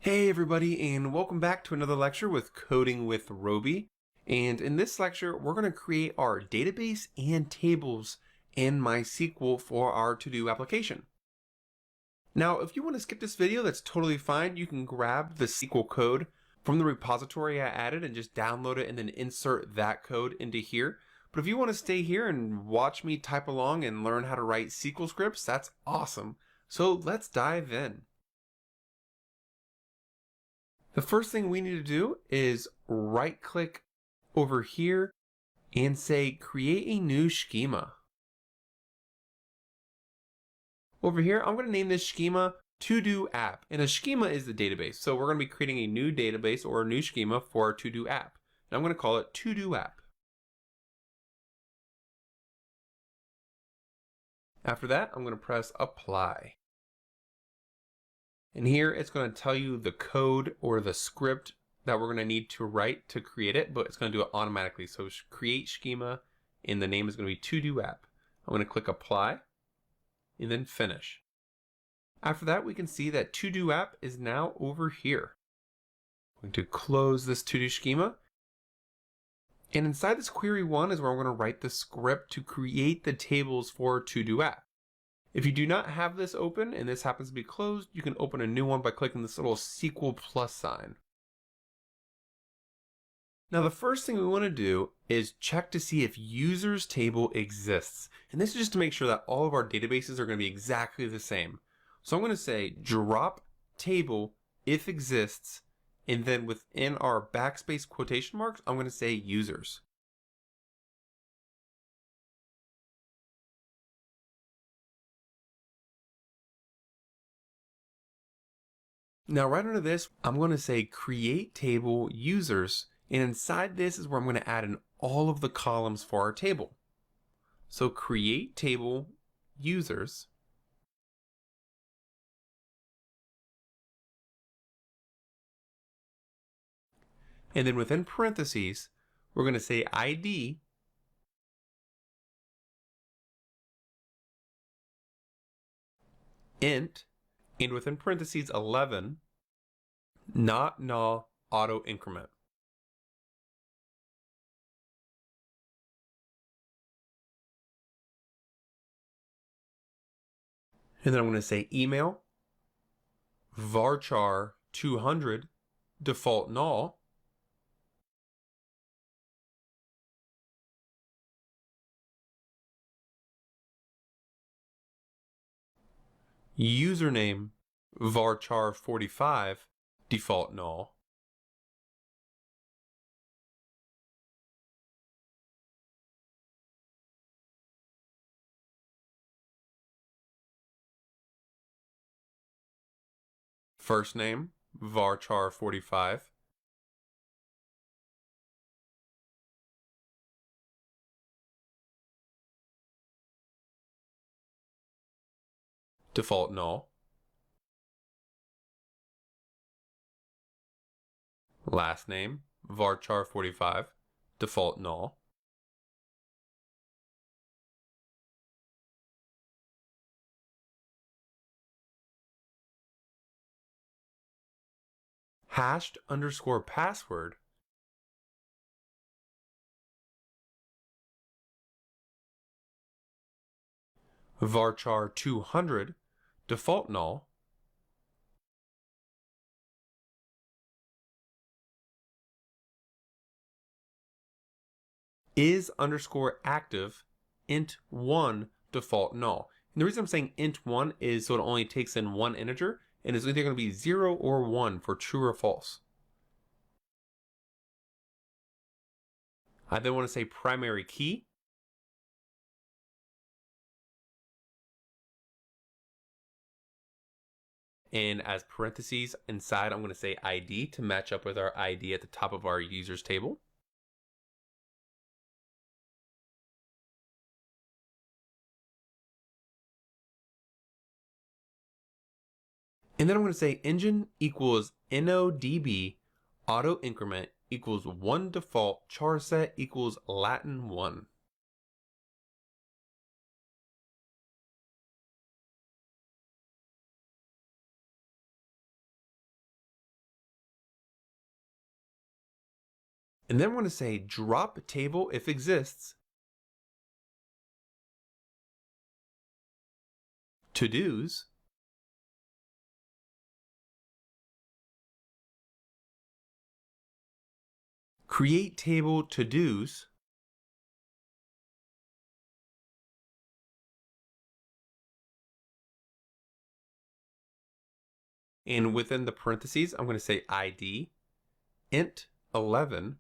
Hey everybody, and welcome back to another lecture with Coding with Roby. And in this lecture, we're going to create our database and tables in MySQL for our to-do application. Now, if you want to skip this video, that's totally fine. You can grab the SQL code from the repository I added and just download it and then insert that code into here. But if you want to stay here and watch me type along and learn how to write SQL scripts, that's awesome. So let's dive in. The first thing we need to do is right click over here and say create a new schema. Over here, I'm going to name this schema to-do app, and a schema is the database. So we're going to be creating a new database or a new schema for our to-do app. And I'm going to call it to-do app. After that, I'm going to press apply. And here it's going to tell you the code or the script that we're going to need to write to create it, but it's going to do it automatically. So create schema, and the name is going to be to-do app. I'm going to click apply and then finish. After that, we can see that to-do app is now over here. I'm going to close this to-do schema. And inside this query one is where I'm going to write the script to create the tables for to-do app. If you do not have this open and this happens to be closed, you can open a new one by clicking this little SQL plus sign. Now the first thing we want to do is check to see if users table exists. And this is just to make sure that all of our databases are going to be exactly the same. So I'm going to say drop table if exists, and then within our backspace quotation marks, I'm going to say users. Now right under this, I'm going to say create table users, and inside this is where I'm going to add in all of the columns for our table. So create table users, and then within parentheses, we're going to say ID, int, and within parentheses 11, not null auto increment. And then I'm going to say email, varchar 200, default null, username, varchar 45, default null, first name, varchar 45, default null, last name, varchar 45, default null, hashed underscore password, varchar 200, default null, is underscore active, int 1, default null. And the reason I'm saying int 1 is so it only takes in one integer, and it's either going to be 0 or 1 for true or false. I then want to say primary key, and as parentheses inside, I'm going to say ID to match up with our ID at the top of our users table. And then I'm going to say engine equals NODB auto increment equals 1 default char set equals Latin 1. And then we're going to say drop table if exists, to-dos, create table to-dos, and within the parentheses, I'm going to say ID, int 11,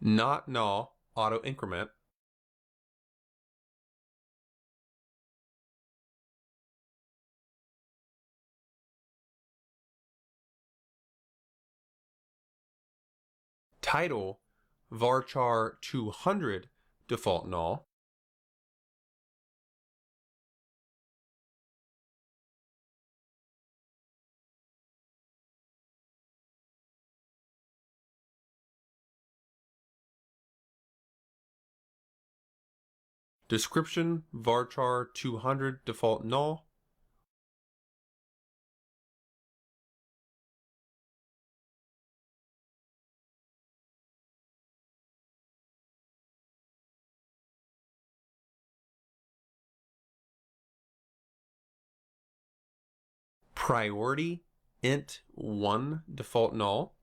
not null, auto increment, title, varchar 200, default null, description, varchar 200, default null, priority, int 1, default null,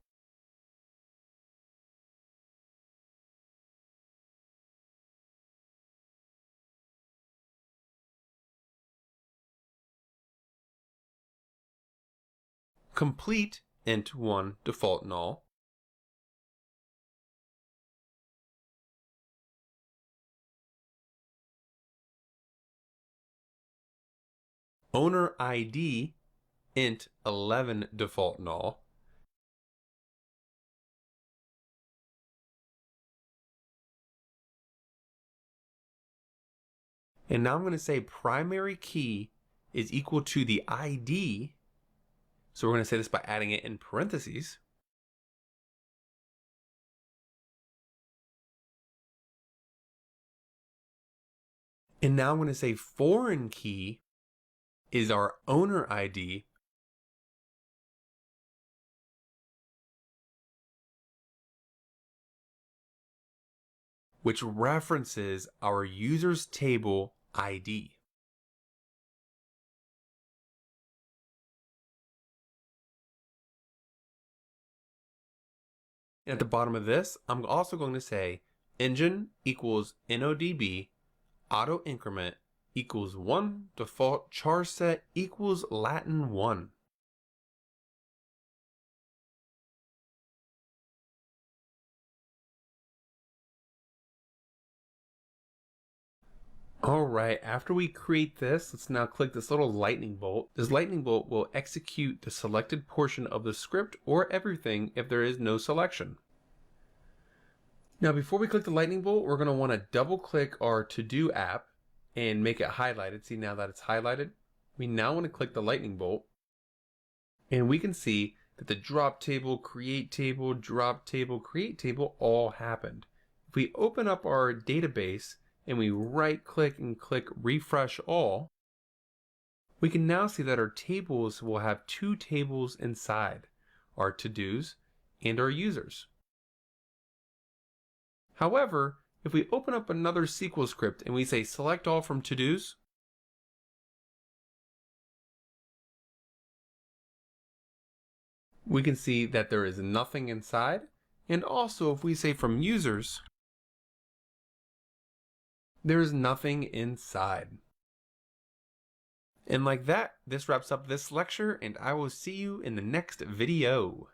complete, int 1, default null, owner ID, int 11, default null, and now I'm going to say primary key is equal to the ID, so we're going to say this by adding it in parentheses, and now I'm going to say foreign key is our owner ID, which references our user's table ID. And at the bottom of this, I'm also going to say engine equals NODB, auto increment equals 1, default char set equals Latin 1. Alright, after we create this, let's now click this little lightning bolt. This lightning bolt will execute the selected portion of the script or everything if there is no selection. Now before we click the lightning bolt, we're going to want to double click our to-do app and make it highlighted. See, now that it's highlighted, we now want to click the lightning bolt, and we can see that the drop table, create table, drop table, create table all happened. If we open up our database and we right click and click refresh all, we can now see that our tables will have two tables inside, our to-dos and our users. However, if we open up another SQL script and we say select all from to-dos, we can see that there is nothing inside. And also if we say from users, there is nothing inside. And like that, this wraps up this lecture, and I will see you in the next video.